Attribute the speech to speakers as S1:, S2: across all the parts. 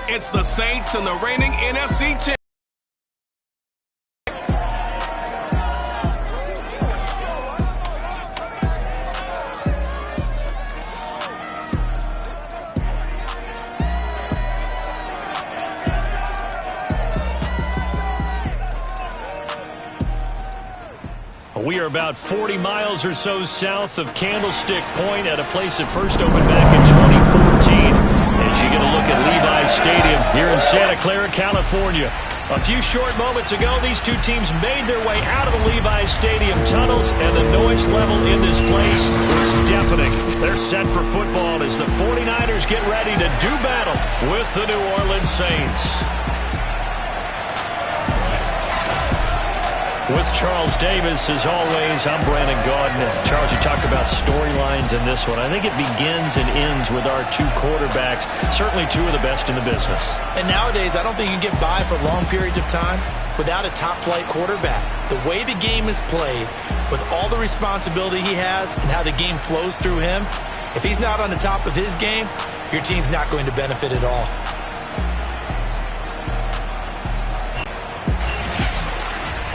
S1: It's the Saints and the reigning NFC champions.
S2: We are about 40 miles or so south of Candlestick Point at a place that first opened back in 2014. As you get a look at Levi's Stadium here in Santa Clara, California. A few short moments ago, these two teams made their way out of the Levi's Stadium tunnels, and the noise level in this place was deafening. They're set for football as the 49ers get ready to do battle with the New Orleans Saints. With Charles Davis, as always, I'm Brandon Gaudin. Charles, you talked about storylines in this one. I think it begins and ends with our two quarterbacks, certainly two of the best in the business.
S3: And nowadays, I don't think you can get by for long periods of time without a top-flight quarterback. The way the game is played, with all the responsibility he has and how the game flows through him, if he's not on the top of his game, your team's not going to benefit at all.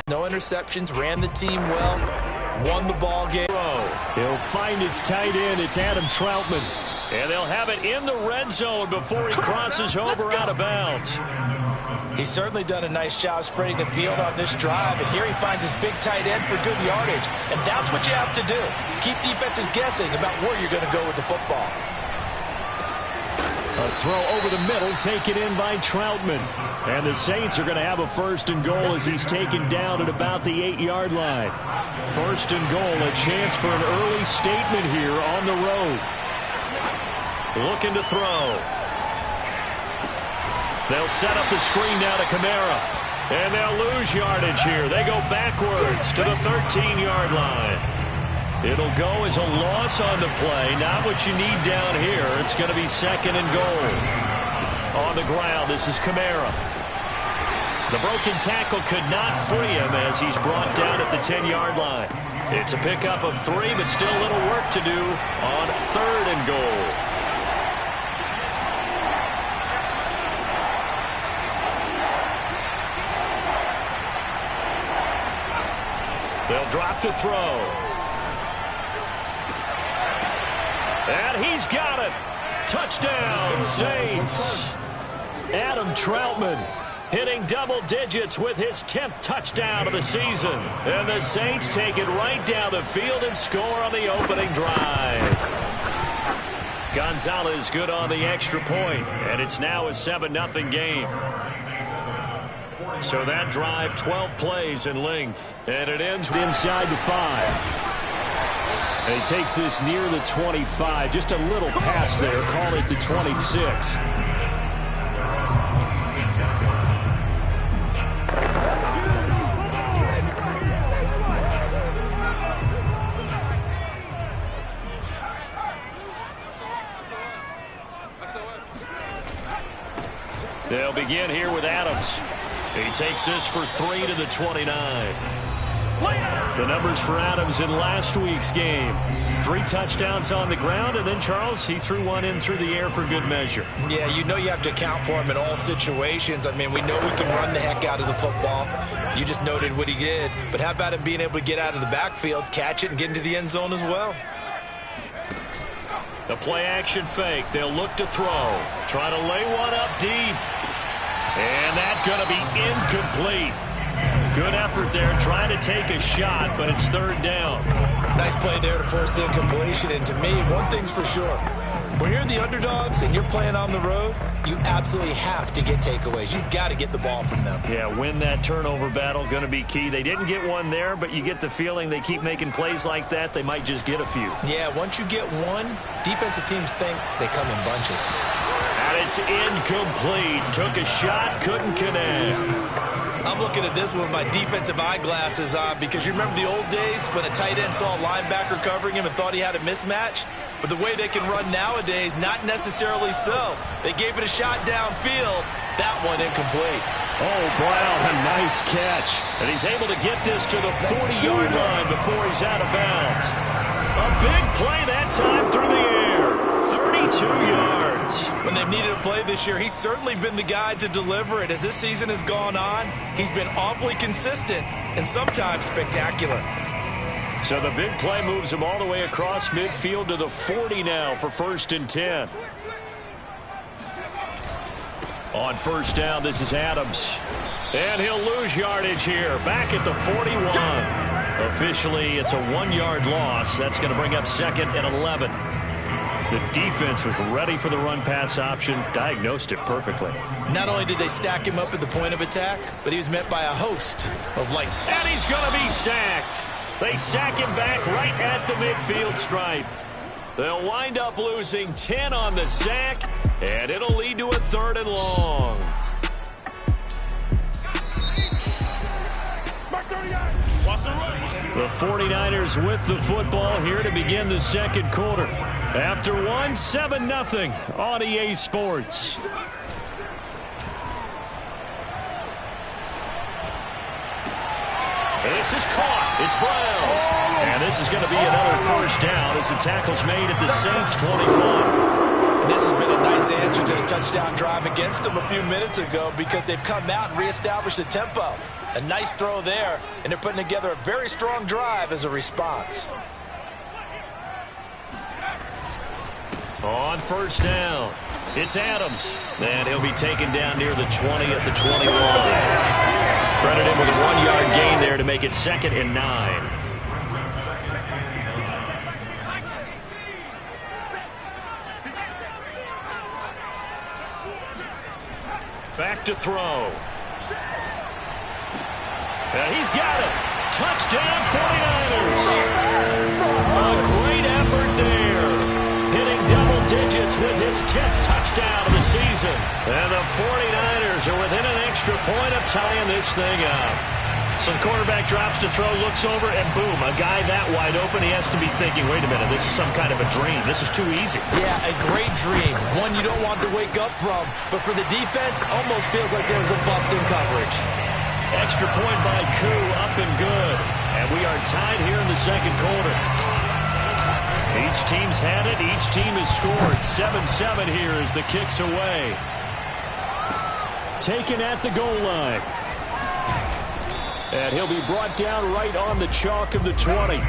S3: No interceptions, ran the team well, won the ball game.
S2: He'll find its tight end. It's Adam Troutman. And they'll have it in the red zone before he crosses over out of bounds.
S3: He's certainly done a nice job spreading the field on this drive, and here he finds his big tight end for good yardage. And that's what you have to do. Keep defenses guessing about where you're going to go with the football.
S2: A throw over the middle, taken in by Troutman. And the Saints are going to have a first and goal as he's taken down at about the 8-yard line. First and goal, a chance for an early statement here on the road. Looking to throw. They'll set up the screen now to Kamara. And they'll lose yardage here. They go backwards to the 13-yard line. It'll go as a loss on the play. Not what you need down here. It's going to be second and goal. On the ground, this is Kamara. The broken tackle could not free him as he's brought down at the 10-yard line. It's a pickup of 3, but still a little work to do on third and goal. They'll drop to throw. And he's got it. Touchdown, Saints. Adam Troutman hitting double digits with his 10th touchdown of the season. And the Saints take it right down the field and score on the opening drive. Gonzalez good on the extra point, and it's now a 7-0 game. So that drive, 12 plays in length, and it ends inside the 5. And he takes this near the 25. Just a little pass there. Call it the 26. They'll begin here with Adams. He takes this for 3 to the 29. The numbers for Adams in last week's game. 3 touchdowns on the ground, and then, Charles, he threw one in through the air for good measure.
S3: Yeah, you know you have to account for him in all situations. I mean, we know he can run the heck out of the football. You just noted what he did. But how about him being able to get out of the backfield, catch it, and get into the end zone as well?
S2: The play-action fake. They'll look to throw. Try to lay one up deep. And that's going to be incomplete. Good effort there, trying to take a shot, but it's third down.
S3: Nice play there to force the incompletion. And to me, one thing's for sure. When you're the underdogs and you're playing on the road, you absolutely have to get takeaways. You've got to get the ball from them.
S2: Yeah, win that turnover battle, going to be key. They didn't get one there, but you get the feeling they keep making plays like that, they might just get a few.
S3: Yeah, once you get one, defensive teams think they come in bunches.
S2: And it's incomplete. Took a shot, couldn't connect.
S3: I'm looking at this with my defensive eyeglasses on because you remember the old days when a tight end saw a linebacker covering him and thought he had a mismatch? But the way they can run nowadays, not necessarily so. They gave it a shot downfield. That one incomplete.
S2: Oh, Brown, a nice catch. And he's able to get this to the 40-yard line before he's out of bounds. A big play that time through the air. 32 yards.
S3: When they've needed a play this year, he's certainly been the guy to deliver it. As this season has gone on, he's been awfully consistent and sometimes spectacular.
S2: So the big play moves him all the way across midfield to the 40 now for 1st and 10. On first down, this is Adams. And he'll lose yardage here, back at the 41. Officially, it's a 1-yard loss. That's going to bring up 2nd and 11. The defense was ready for the run-pass option, diagnosed it perfectly.
S3: Not only did they stack him up at the point of attack, but he was met by a host of light.
S2: And he's going to be sacked. They sack him back right at the midfield stripe. They'll wind up losing 10 on the sack, and it'll lead to a 3rd and long. The 49ers with the football here to begin the 2nd quarter. After 7-0 on EA Sports. This is caught. It's Brown. And this is going to be another 1st down as the tackle's made at the Saints 21.
S3: And this has been a nice answer to the touchdown drive against them a few minutes ago because they've come out and reestablished the tempo. A nice throw there, and they're putting together a very strong drive as a response.
S2: On 1st down, it's Adams. And he'll be taken down near the 20 at the 21. Credit him with a 1-yard gain there to make it 2nd and 9. Back to throw. And he's got it. Touchdown 49ers. A great effort there. Hitting double digits with his 10th touchdown of the season. And the 49ers are within an extra point of tying this thing up. So the quarterback drops to throw, looks over, and boom, a guy that wide open, he has to be thinking, wait a minute, this is some kind of a dream. This is too easy.
S3: Yeah, a great dream. One you don't want to wake up from. But for the defense, almost feels like there was a bust in coverage.
S2: Extra point by Koo, up and good. And we are tied here in the 2nd quarter. Each team's had it. Each team has scored. 7-7 here as the kick's away. Taken at the goal line. And he'll be brought down right on the chalk of the 20.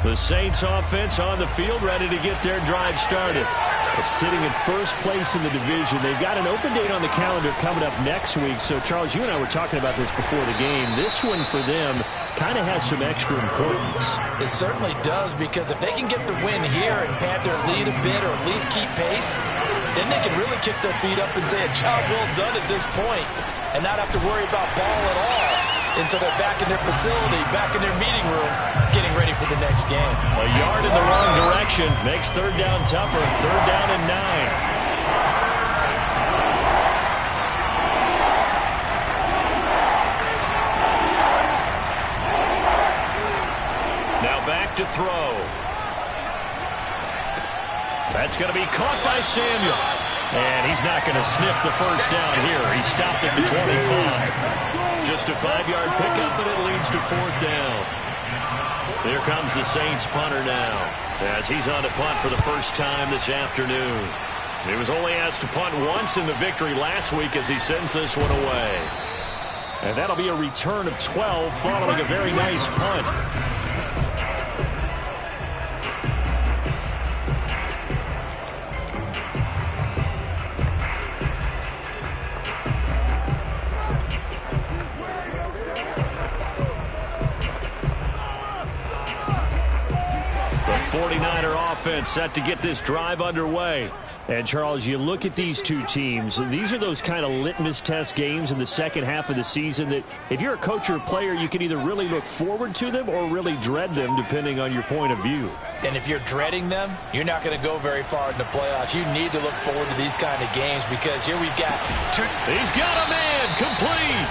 S2: The Saints offense on the field, ready to get their drive started. Sitting in 1st place in the division. They've got an open date on the calendar coming up next week. So, Charles, you and I were talking about this before the game. This one for them kind of has some extra importance.
S3: It certainly does, because if they can get the win here and pad their lead a bit or at least keep pace, then they can really kick their feet up and say a job well done at this point and not have to worry about ball at all until they're back in their facility, back in their meeting room, getting ready for the next game.
S2: A yard in the wrong direction makes 3rd down tougher. 3rd down and 9. Back to throw. That's going to be caught by Samuel. And he's not going to sniff the 1st down here. He stopped at the 25. Just a 5-yard pickup, and it leads to 4th down. Here comes the Saints punter now, as he's on to punt for the first time this afternoon. He was only asked to punt once in the victory last week as he sends this one away. And that'll be a return of 12 following a very nice punt. The 49er offense set to get this drive underway. And, Charles, you look at these two teams, these are those kind of litmus test games in the second half of the season that if you're a coach or a player, you can either really look forward to them or really dread them, depending on your point of view.
S3: And if you're dreading them, you're not going to go very far in the playoffs. You need to look forward to these kind of games because here we've got two.
S2: He's got a man complete.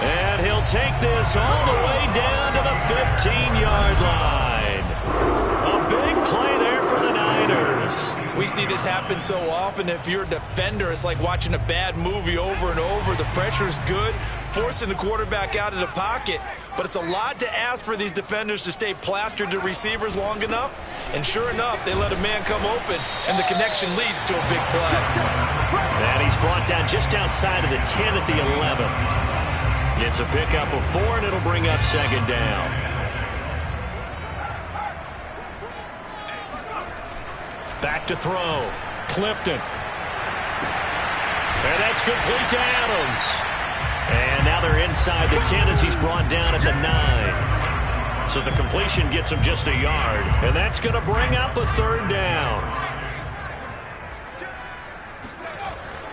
S2: And he'll take this all the way down to the 15-yard line. A big play there for the Niners.
S3: We see this happen so often. If you're a defender, it's like watching a bad movie over and over. The pressure's good. forcing the quarterback out of the pocket, but it's a lot to ask for these defenders to stay plastered to receivers long enough. And sure enough, they let a man come open, and the connection leads to a big play.
S2: And he's brought down just outside of the 10 at the 11. It's a pickup of 4, and it'll bring up second down. Back to throw. Clifton. And that's complete to Adams. And now they're inside the 10 as he's brought down at the 9. So the completion gets him just a yard. And that's going to bring up a third down.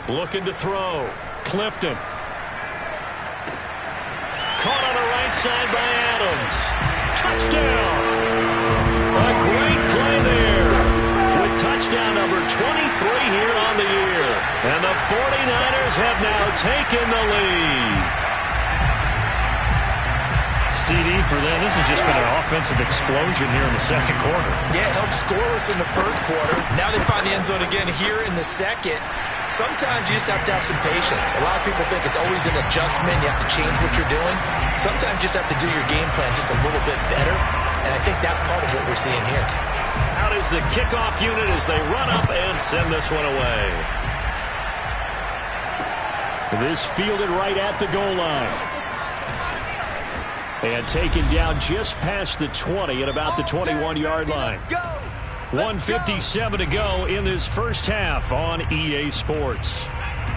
S2: Looking to throw. Clifton. Caught on the right side by Adams. Touchdown. A great play there. With touchdown number 23 here on the year. And the 49ers have now taken the lead. CD for them. This has just been an offensive explosion here in the second quarter.
S3: Yeah, held scoreless in the first quarter. Now they find the end zone again here in the second. Sometimes you just have to have some patience. A lot of people think it's always an adjustment. You have to change what you're doing. Sometimes you just have to do your game plan just a little bit better. And I think that's part of what we're seeing here.
S2: Out is the kickoff unit as they run up and send this one away. This fielded right at the goal line. And taken down just past the 20 at about the 21-yard line. 1:57 to go in this first half on EA Sports.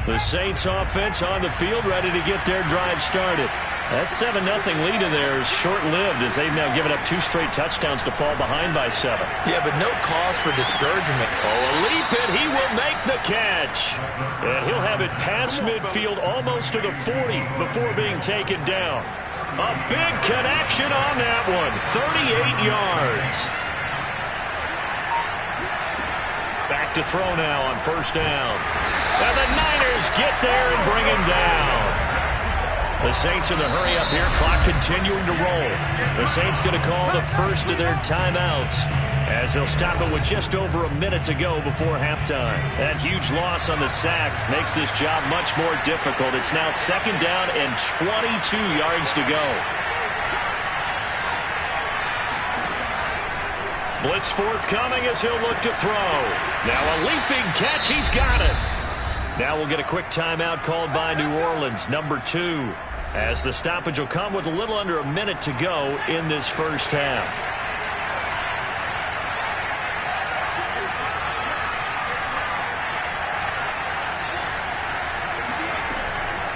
S2: The Saints offense on the field ready to get their drive started. That 7-0 lead in there is short-lived as they've now given up 2 straight touchdowns to fall behind by 7.
S3: Yeah, but no cause for discouragement.
S2: Oh, a leap and he will make the catch. And he'll have it past midfield almost to the 40 before being taken down. A big connection on that one. 38 yards. Back to throw now on first down. And the Niners get there and bring him down. The Saints in the hurry up here. Clock continuing to roll. The Saints going to call the first of their timeouts as they'll stop it with just over a minute to go before halftime. That huge loss on the sack makes this job much more difficult. It's now second down and 22 yards to go. Blitz forthcoming as he'll look to throw. Now a leaping catch. He's got it. Now we'll get a quick timeout called by New Orleans, number 2, as the stoppage will come with a little under a minute to go in this first half.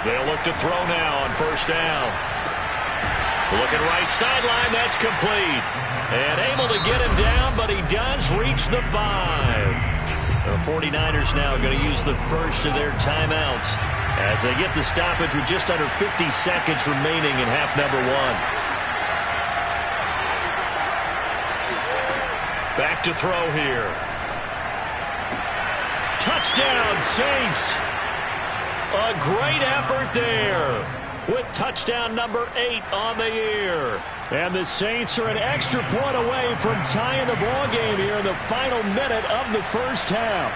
S2: They'll look to throw now on first down. Looking right sideline, that's complete. And able to get him down, but he does reach the 5. The 49ers now going to use the first of their timeouts as they get the stoppage with just under 50 seconds remaining in half number 1. Back to throw here. Touchdown, Saints. A great effort there with touchdown number 8 on the year. And the Saints are an extra point away from tying the ball game here in the final minute of the first half.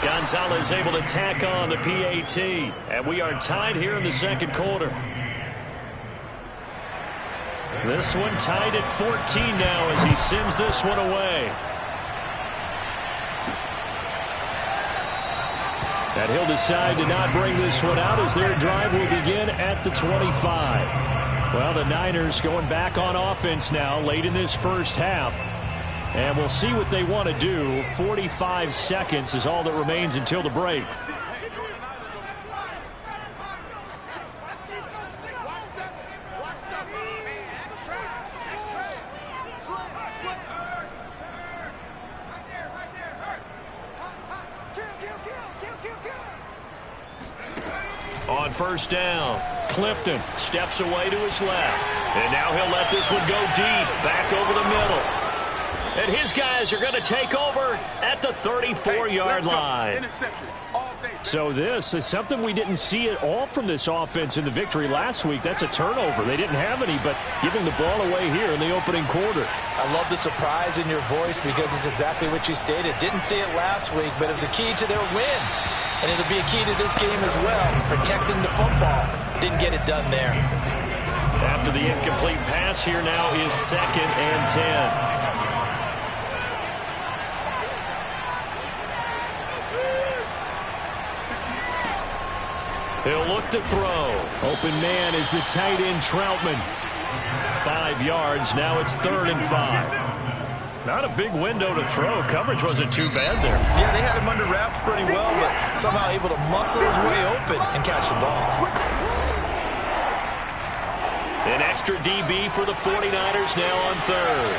S2: Gonzalez able to tack on the PAT. And we are tied here in the second quarter. This one tied at 14 now as he sends this one away. And he'll decide to not bring this one out as their drive will begin at the 25. Well, the Niners going back on offense now late in this first half. And we'll see what they want to do. 45 seconds is all that remains until the break. On first down, Clifton steps away to his left. And now he'll let this one go deep, back over the middle. And his guys are going to take over at the 34-yard line.
S1: Interception all day.
S2: So this is something we didn't see at all from this offense in the victory last week. That's a turnover. They didn't have any, but giving the ball away here in the opening quarter.
S3: I love the surprise in your voice because it's exactly what you stated. Didn't see it last week, but it was a key to their win. And it'll be a key to this game as well, protecting the football. Didn't get it done there.
S2: After the incomplete pass, here now is 2nd and 10. He'll look to throw. Open man is the tight end, Troutman. 5 yards. Now it's 3rd and 5. Not a big window to throw. Coverage wasn't too bad there.
S3: Yeah, they had him under wraps pretty well, but somehow able to muscle his way open and catch the ball.
S2: An extra DB for the 49ers now on 3rd.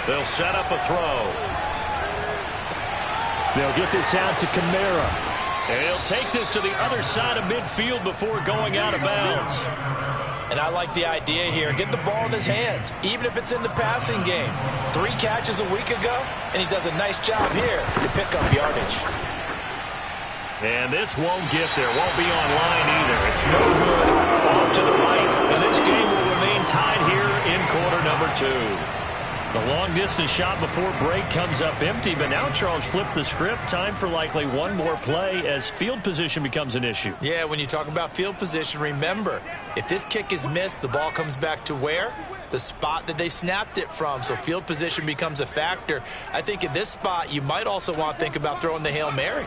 S2: They'll set up a throw. They'll get this out to Kamara. And he'll take this to the other side of midfield before going out of bounds.
S3: And I like the idea here. Get the ball in his hands, even if it's in the passing game. 3 catches a week ago, and he does a nice job here to pick up yardage.
S2: And this won't get there. Won't be on line either. It's no good. Off to the right, and this game will remain tied here in quarter number 2. The long-distance shot before break comes up empty, but now Charles flipped the script. Time for likely one more play as field position becomes an issue.
S3: Yeah, when you talk about field position, remember, if this kick is missed, the ball comes back to where? The spot that they snapped it from, so field position becomes a factor. I think in this spot, you might also want to think about throwing the Hail Mary.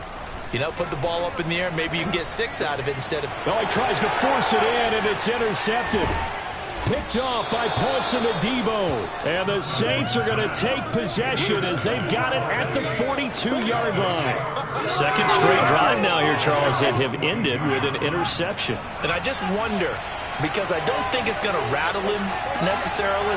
S3: You know, put the ball up in the air, maybe you can get 6 out of it instead of...
S2: Oh, he tries to force it in, and it's intercepted. Picked off by Mista1daful13. And the Saints are going to take possession as they've got it at the 42-yard line. Second straight drive now here, Charles, that have ended with an interception.
S3: And I just wonder, because I don't think it's going to rattle him necessarily,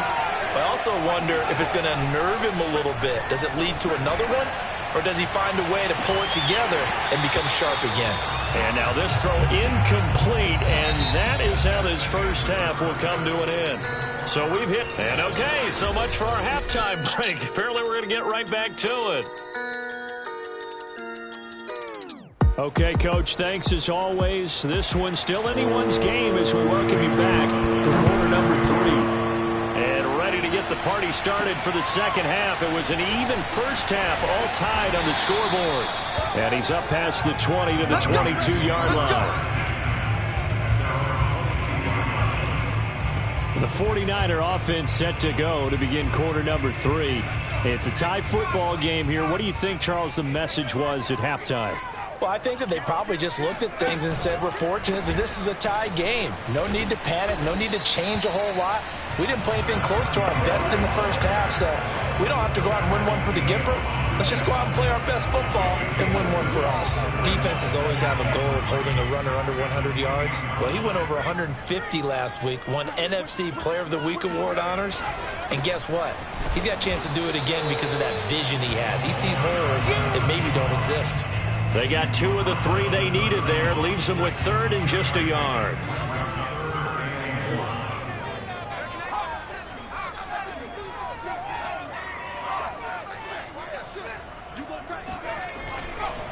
S3: but I also wonder if it's going to unnerve him a little bit. Does it lead to another one? Or does he find a way to pull it together and become sharp again?
S2: And now this throw incomplete, and that is how this first half will come to an end. So we've hit, and okay, so much for our halftime break. Apparently we're going to get right back to it. Okay, Coach, thanks as always. This one's still anyone's game as we welcome you back for quarter number 3. And ready to get the party started for the second half. It was an even first half, all tied on the scoreboard. And he's up past the 20 to the 22-yard line. The 49er offense set to go to begin quarter number 3. It's a tie football game here. What do you think, Charles, the message was at halftime?
S3: Well, I think that they probably just looked at things and said, we're fortunate that this is a tie game. No need to panic, no need to change a whole lot. We didn't play anything close to our best in the first half, so we don't have to go out and win one for the Gipper. Let's just go out and play our best football and win one for us. Defenses always have a goal of holding a runner under 100 yards. Well, he went over 150 last week, won NFC Player of the Week award honors. And guess what? He's got a chance to do it again because of that vision he has. He sees holes that maybe don't exist.
S2: They got 2 of the 3 they needed there. Leaves them with 3rd and just a yard.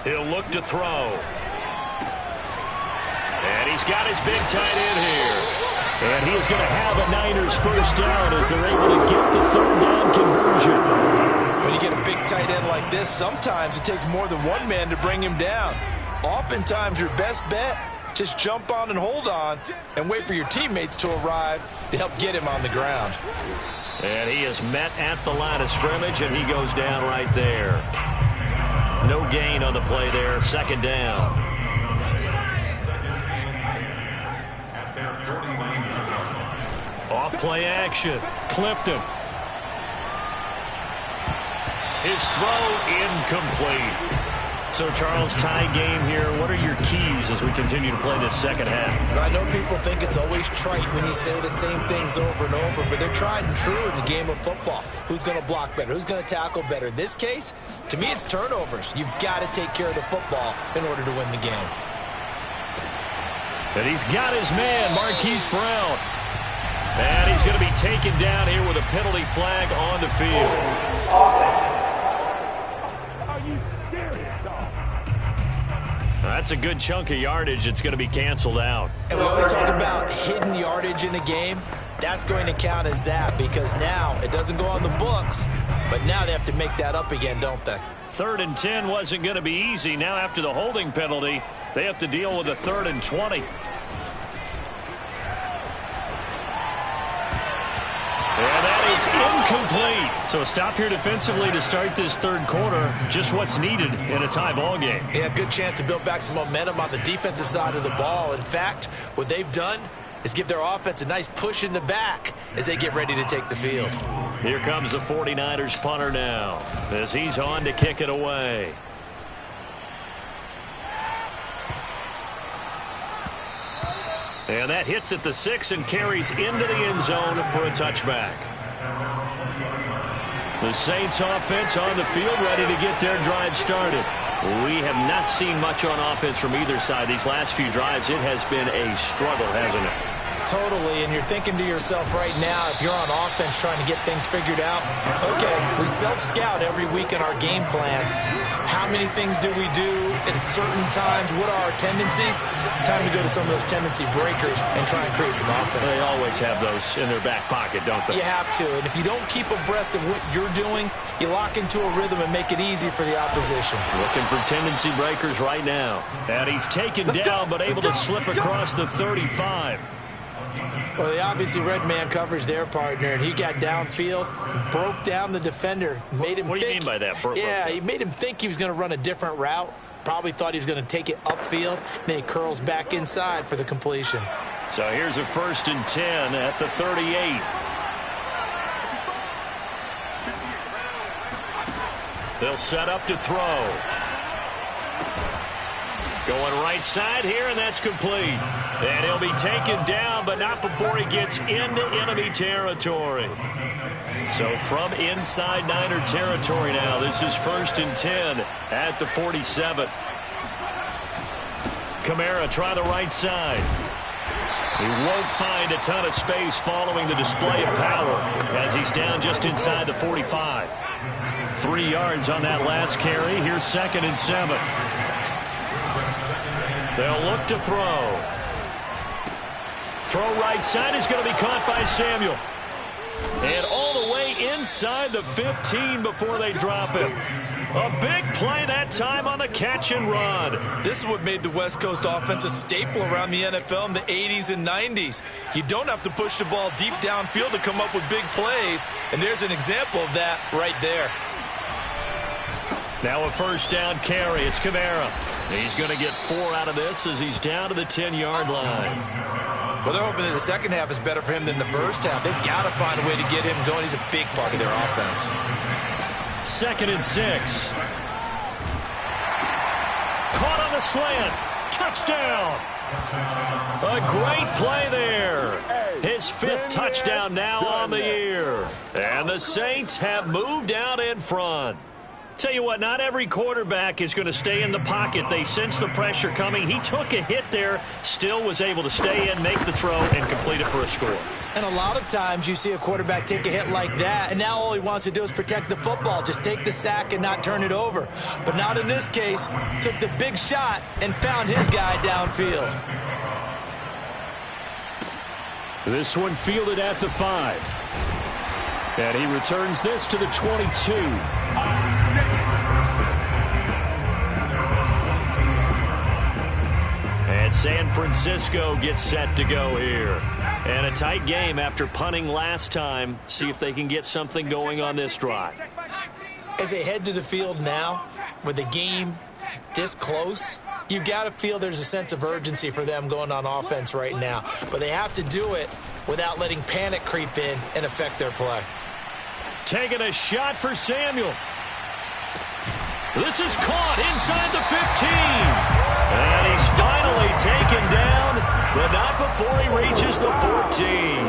S2: He'll look to throw. And he's got his big tight end here. And he is going to have a Niners first down as they're able to get the 3rd down conversion. When you get a big tight end like this, sometimes it takes more than one man to bring him down. Oftentimes, your best bet, just jump on and hold on and wait for your teammates to arrive to help get him on the ground. And he is met at the line of scrimmage, and he goes down right there. No gain on the play there, 2nd down. Off play action, Clifton. His throw incomplete. So, Charles, tie game here. What are your keys as we continue to play this second half?
S3: I know people think it's always trite when you say the same things over and over, but they're tried and true in the game of football. Who's going to block better? Who's going to tackle better? In this case, to me, it's turnovers. You've got to take care of the football in order to win the game.
S2: And he's got his man, Marquise Brown. And he's going to be taken down here with a penalty flag on the field. That's a good chunk of yardage. It's going to be canceled out.
S3: And we always talk about hidden yardage in a game. That's going to count as that because now it doesn't go on the books, but now they have to make that up again, don't they?
S2: 3rd and 10 wasn't going to be easy. Now after the holding penalty, they have to deal with a 3rd and 20. And that is incomplete. So a stop here defensively to start this 3rd quarter. Just what's needed in a tie ball game.
S3: Yeah, good chance to build back some momentum on the defensive side of the ball. In fact, what they've done is give their offense a nice push in the back as they get ready to take the field.
S2: Here comes the 49ers punter now as he's on to kick it away. And that hits at the 6 and carries into the end zone for a touchback. The Saints offense on the field ready to get their drive started. We have not seen much on offense from either side these last few drives. It has been a struggle, hasn't it?
S3: Totally, and you're thinking to yourself right now, if you're on offense trying to get things figured out, okay, we self-scout every week in our game plan. How many things do we do at certain times? What are our tendencies? Time to go to some of those tendency breakers and try and create some offense.
S2: They always have those in their back pocket, don't they?
S3: You have to, and if you don't keep abreast of what you're doing, you lock into a rhythm and make it easy for the opposition.
S2: Looking for tendency breakers right now. And he's taken down, but able to slip across the 35.
S3: Well, they obviously read man coverage their partner, and he got downfield, broke down the defender, made him
S2: What do you mean by that?
S3: Yeah, he made him think he was going to run a different route. Probably thought he was going to take it upfield. Then he curls back inside for the completion.
S2: So here's a 1st and 10 at the 38. They'll set up to throw. Going right side here, and that's complete. And he'll be taken down, but not before he gets into enemy territory. So from inside Niner territory now, this is 1st and 10 at the 47. Kamara try the right side. He won't find a ton of space following the display of power as he's down just inside the 45. 3 yards on that last carry. Here's 2nd and 7. They'll look to throw. Throw right side is going to be caught by Samuel. And all the way inside the 15 before they drop him. A big play that time on the catch and run.
S3: This is what made the West Coast offense a staple around the NFL in the 80s and 90s. You don't have to push the ball deep downfield to come up with big plays, and there's an example of that right there.
S2: Now a 1st down carry. It's Kamara. He's going to get 4 out of this as he's down to the 10-yard line.
S3: Well, they're hoping that the second half is better for him than the first half. They've got to find a way to get him going. He's a big part of their offense.
S2: 2nd and 6. Caught on the slant. Touchdown. A great play there. His 5th touchdown now on the year. And the Saints have moved out in front. Tell you what, not every quarterback is going to stay in the pocket. They sense the pressure coming. He took a hit there, still was able to stay in, make the throw, and complete it for a score. And a lot of times you see a quarterback take a hit like that, and now all he wants to do is protect the football. Just take the sack and not turn it over. But not in this case. Took the big shot and found his guy downfield. This one fielded at the 5. And he returns this to the 22. And San Francisco gets set to go here. And a tight game after punting last time. See if they can get something going on this drive. As they head to the field now, with the game this close, you've got to feel there's a sense of urgency for them going on offense right now. But they have to do it without letting panic creep in and affect their play. Taking a shot for Samuel. This is caught inside the 15. And he's finally taken down, but not before he reaches the 14.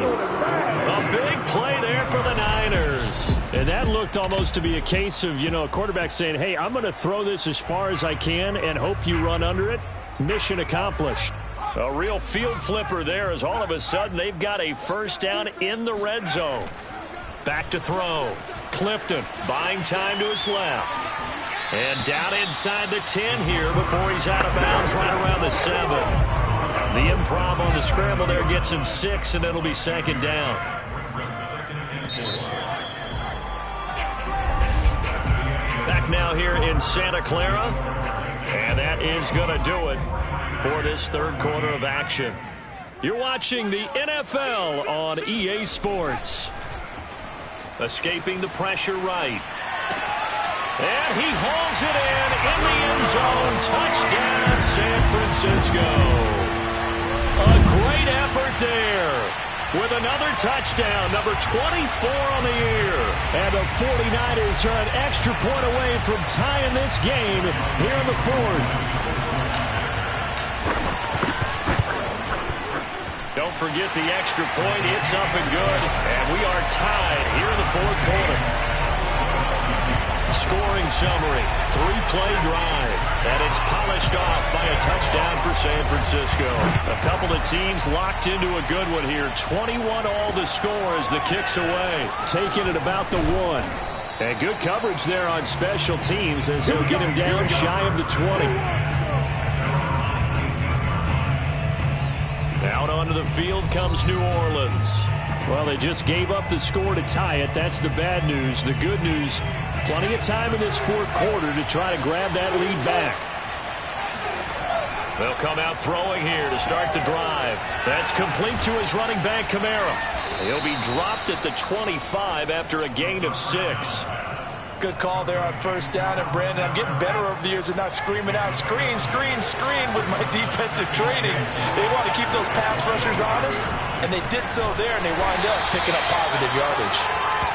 S2: A big play there for the Niners. And that looked almost to be a case of, a quarterback saying, hey, I'm going to throw this as far as I can and hope you run under it. Mission accomplished. A real field flipper there as all of a sudden they've got a 1st down in the red zone. Back to throw. Clifton buying time to his left. And down inside the 10 here before he's out of bounds right around the 7. The improv on the scramble there gets him 6, and it'll be second down. Back now here in Santa Clara, and that is going to do it for this third quarter of action. You're watching the NFL on EA Sports. Escaping the pressure right. And he hauls it in the end zone. Touchdown, San Francisco. A great effort there with another touchdown, number 24 on the year. And the 49ers are an extra point away from tying this game here in the fourth. Don't forget the extra point. It's up and good. And we are tied here in the fourth quarter. Scoring summary, 3-play drive, and it's polished off by a touchdown for San Francisco. A couple of teams locked into a good one here. 21 all the score as the kick's away. Taking it about the 1. And good coverage there on special teams as he'll get him down shy of the 20. Out onto the field comes New Orleans. Well, they just gave up the score to tie it. That's the bad news. The good news, plenty of time in this fourth quarter to try to grab that lead back. They'll come out throwing here to start the drive. That's complete to his running back, Kamara. He'll be dropped at the 25 after a gain of 6.
S3: Good call there on first down. And, Brandon, I'm getting better over the years and not screaming out, screen, screen, screen with my defensive training. They want to keep those pass rushers honest, and they did so there, and they wind up picking up positive yardage.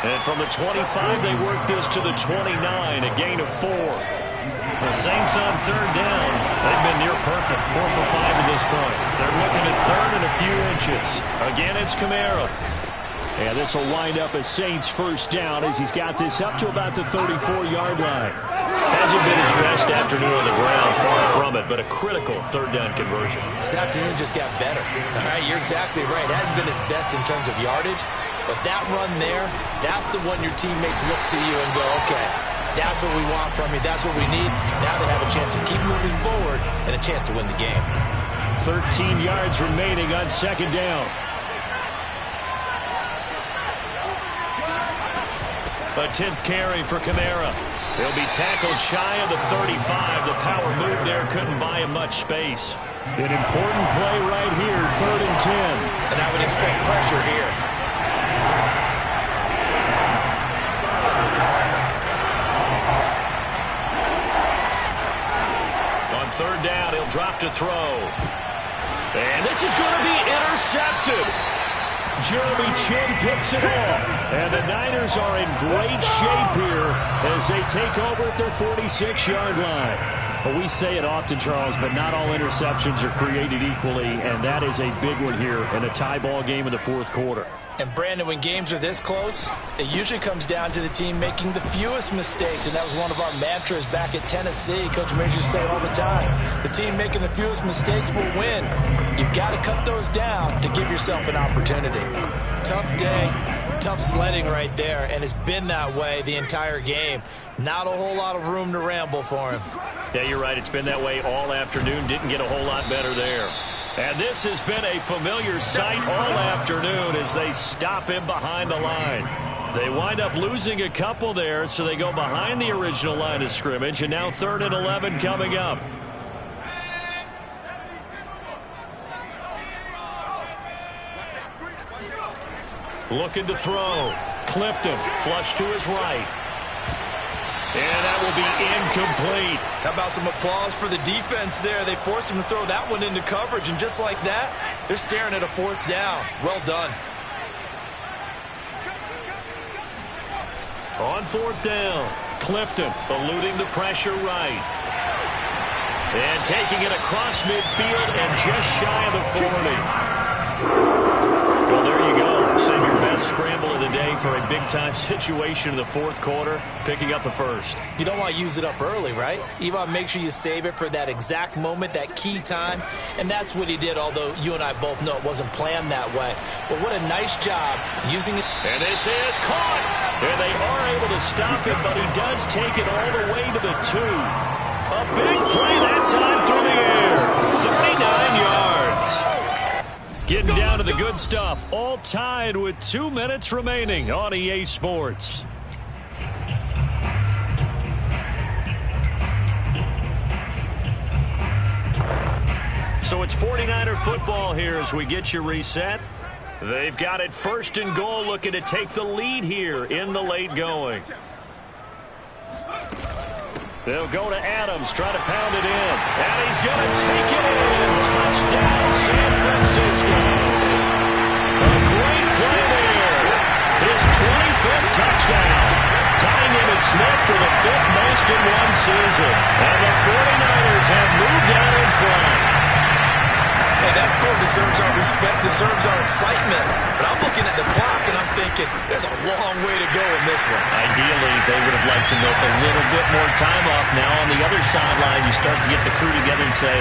S2: And from the 25, they work this to the 29, a gain of 4. The Saints on third down. They've been near perfect, 4 for 5 at this point. They're looking at third and a few inches. Again, it's Kamara. And this will wind up as Saints first down as he's got this up to about the 34-yard line. Hasn't been his best afternoon on the ground, far from it, but a critical third down conversion.
S3: This afternoon just got better. All right, you're exactly right. It hasn't been his best in terms of yardage, but that run there, that's the one your teammates look to you and go, okay, that's what we want from you. That's what we need. Now they have a chance to keep moving forward and a chance to win the game.
S2: 13 yards remaining on second down. A 10th carry for Kamara. He'll be tackled shy of the 35. The power move there couldn't buy him much space. An important play right here, 3rd and 10.
S3: And I would expect pressure here.
S2: On third down, he'll drop to throw. And this is going to be intercepted. Jeremy Chin picks it off. And the Niners are in great shape here as they take over at their 46-yard line. Well, we say it often, Charles, but not all interceptions are created equally, and that is a big one here in a tie ball game in the fourth quarter.
S3: And, Brandon, when games are this close, it usually comes down to the team making the fewest mistakes, and that was one of our mantras back at Tennessee. Coach Mears used to say all the time, the team making the fewest mistakes will win. You've got to cut those down to give yourself an opportunity. Tough day, tough sledding right there, and it's been that way the entire game. Not a whole lot of room to ramble for him.
S2: Yeah, you're right. It's been that way all afternoon. Didn't get a whole lot better there. And this has been a familiar sight all afternoon as they stop him behind the line. They wind up losing a couple there, so they go behind the original line of scrimmage, and now 3rd and 11 coming up. Looking to throw. Clifton, flush to his right. And that will be incomplete.
S3: How about some applause for the defense there? They forced him to throw that one into coverage, and just like that, they're staring at a 4th down. Well done.
S2: On 4th down, Clifton eluding the pressure right. And taking it across midfield and just shy of the 40. Well, there you go. Save your best scramble of the day for a big-time situation in the fourth quarter, picking up the first.
S3: You don't want to use it up early, right? You want to make sure you save it for that exact moment, that key time, and that's what he did, although you and I both know it wasn't planned that way. But what a nice job using it.
S2: And this is caught, and they are able to stop him, but he does take it all the way to the 2. A big play that time through the air, 39 yards. Getting down to the good stuff. All tied with 2 minutes remaining on EA Sports. So it's 49er football here as we get you reset. They've got it first and goal, looking to take the lead here in the late going. They'll go to Adams, try to pound it in. And he's going to take it in. Touchdown, San Francisco. A great play there. His 25th touchdown. Tying Emmitt Smith for the 5th most in one season. And the 49ers have moved out in front.
S3: Hey, that score deserves our respect, deserves our excitement. But I'm looking at the clock, and I'm thinking there's a long way to go in this one.
S2: Ideally, they would have liked to milk a little bit more time off. Now, on the other sideline, you start to get the crew together and say,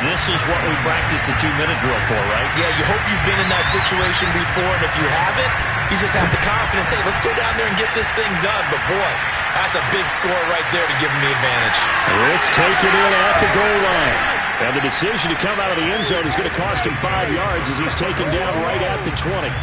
S2: this is what we practiced the 2-minute drill for, right?
S3: Yeah, you hope you've been in that situation before, and if you haven't, you just have the confidence, hey, let's go down there and get this thing done. But, boy, that's a big score right there to give them the advantage.
S2: Let's take it in at the goal line. And the decision to come out of the end zone is going to cost him 5 yards as he's taken down right at the 20.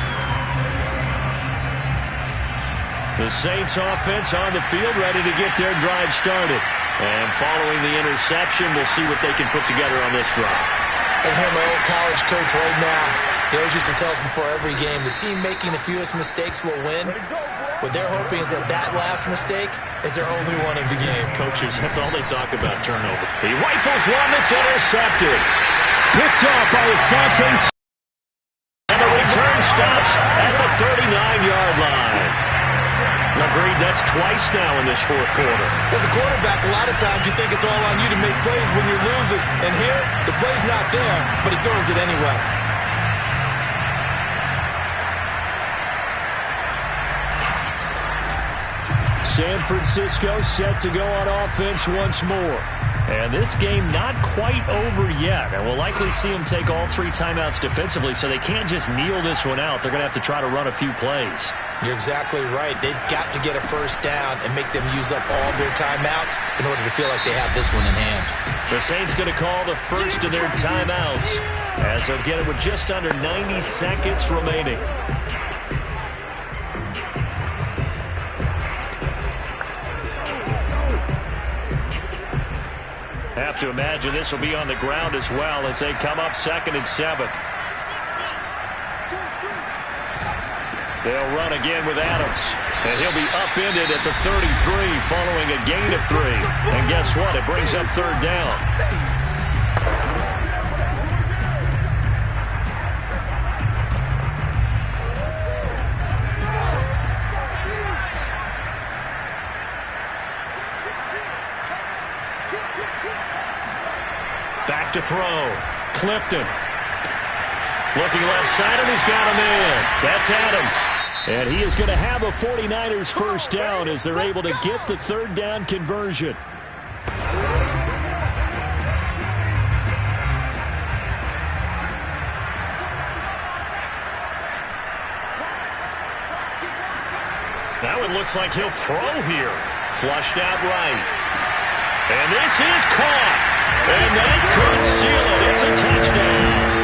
S2: The Saints offense on the field ready to get their drive started. And following the interception, we'll see what they can put together on this drive.
S3: I hear my old college coach right now. He always used to tell us before every game, the team making the fewest mistakes will win. What they're hoping is that last mistake is their only one of the game.
S2: Coaches, that's all they talk about, turnover. He rifles one that's intercepted. Picked off by Asante. And the return stops at the 39-yard line. Agreed, that's twice now in this fourth quarter.
S3: As a quarterback, a lot of times you think it's all on you to make plays when you're losing. And here, the play's not there, but he throws it anyway.
S2: San Francisco set to go on offense once more. And this game not quite over yet. And we'll likely see them take all 3 timeouts defensively, so they can't just kneel this one out. They're going to have to try to run a few plays.
S3: You're exactly right. They've got to get a first down and make them use up all their timeouts in order to feel like they have this one in hand.
S2: The Saints going to call the first of their timeouts as they'll get it with just under 90 seconds remaining. Have to imagine this will be on the ground as well as they come up 2nd and 7. They'll run again with Adams. And he'll be upended at the 33 following a gain of 3. And guess what? It brings up 3rd down. Back to throw. Clifton. Looking left side, and he's got him in. That's Adams. And he is going to have a 49ers first down as they're able to get the 3rd down conversion. Now it looks like he'll throw here. Flushed out right. And this is caught. And that could seal it. It's a touchdown.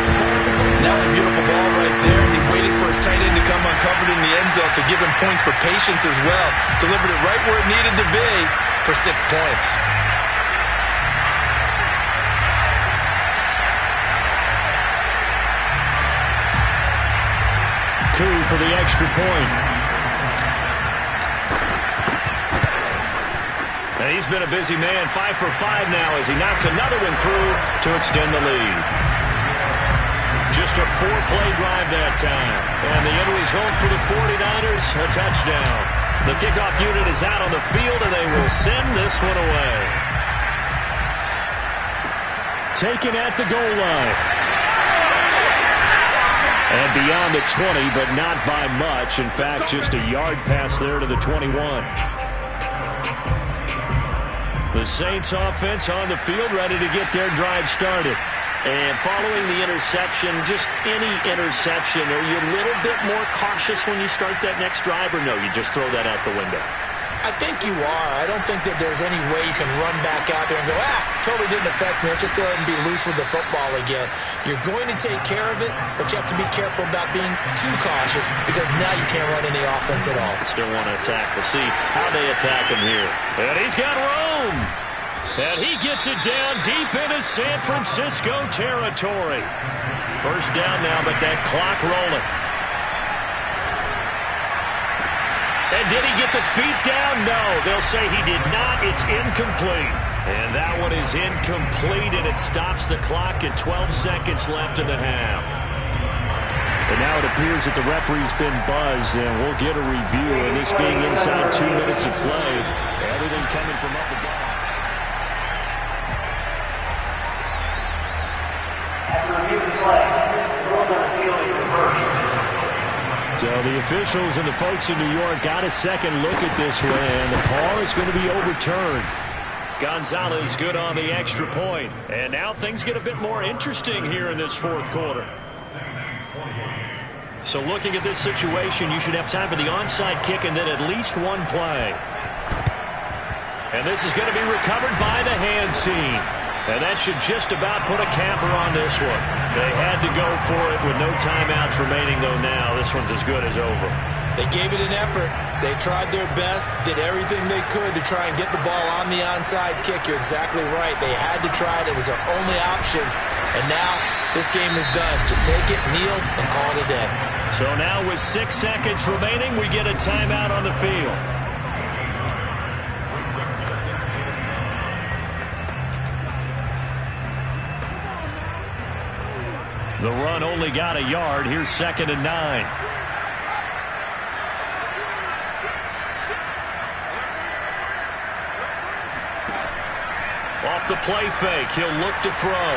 S3: That's a beautiful ball right there as he waited for his tight end to come uncovered in the end zone, so give him points for patience as well. Delivered it right where it needed to be for 6 points.
S2: Coup for the extra point. And he's been a busy man, 5 for 5 now as he knocks another one through to extend the lead. Just a 4-play drive that time. And the end result for the 49ers, a touchdown. The kickoff unit is out on the field, and they will send this one away. Taken at the goal line. And beyond the 20, but not by much. In fact, just a yard pass there to the 21. The Saints offense on the field ready to get their drive started. And following the interception, just any interception, are you a little bit more cautious when you start that next drive, or no, you just throw that out the window?
S3: I think you are. I don't think that there's any way you can run back out there and go, totally didn't affect me. Let's just go ahead and be loose with the football again. You're going to take care of it, but you have to be careful about being too cautious because now you can't run any offense at all.
S2: Still want to attack. We'll see how they attack him here. And he's got room. And he gets it down deep into San Francisco territory. First down now, but that clock rolling. And did he get the feet down? No, they'll say he did not. It's incomplete. And that one is incomplete, and it stops the clock at 12 seconds left in the half.
S4: And now it appears that the referee's been buzzed, and we'll get a review. And this being inside 2 minutes of play, everything coming from up above.
S5: After reviewing play, rules on the field is reversed.
S4: So the officials and the folks in New York got a second look at this one, and the call is going to be overturned.
S2: Gonzalez good on the extra point. And now things get a bit more interesting here in this fourth quarter. So looking at this situation, you should have time for the onside kick and then at least one play. And this is going to be recovered by the hands team. And that should just about put a capper on this one. They had to go for it with no timeouts remaining, though now this one's as good as over.
S3: They gave it an effort. They tried their best, did everything they could to try and get the ball on the onside kick. You're exactly right. They had to try it. It was their only option. And now this game is done. Just take it, kneel, and call it a day.
S2: So now with 6 seconds remaining, we get a timeout on the field. The run only got a yard. Here's 2nd and 9. Off the play fake, he'll look to throw.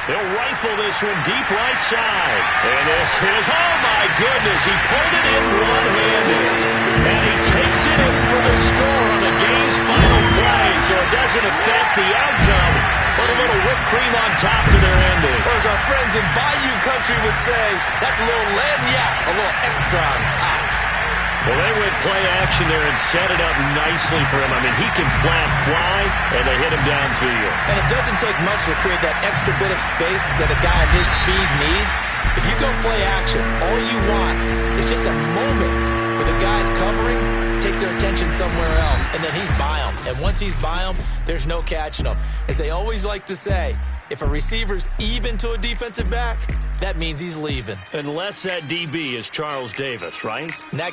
S2: He'll rifle this one deep right side. And this is, oh my goodness, he pulled it in one-handed. And he takes it in for the score on the game's final play, so it doesn't affect the outcome. Put a little whipped cream on top to their ending.
S3: Or as our friends in Bayou Country would say, that's a little lagniappe, a little extra on top.
S2: Well, they went play action there and set it up nicely for him. I mean, he can flat fly, and they hit him downfield.
S3: And it doesn't take much to create that extra bit of space that a guy of his speed needs. If you go play action, all you want is just a moment where the guy's covering, take their attention somewhere else, and then he's by him. And once he's by him, there's no catching him. As they always like to say, if a receiver's even to a defensive back, that means he's leaving.
S2: Unless that DB is Charles Davis, right?
S3: In that case,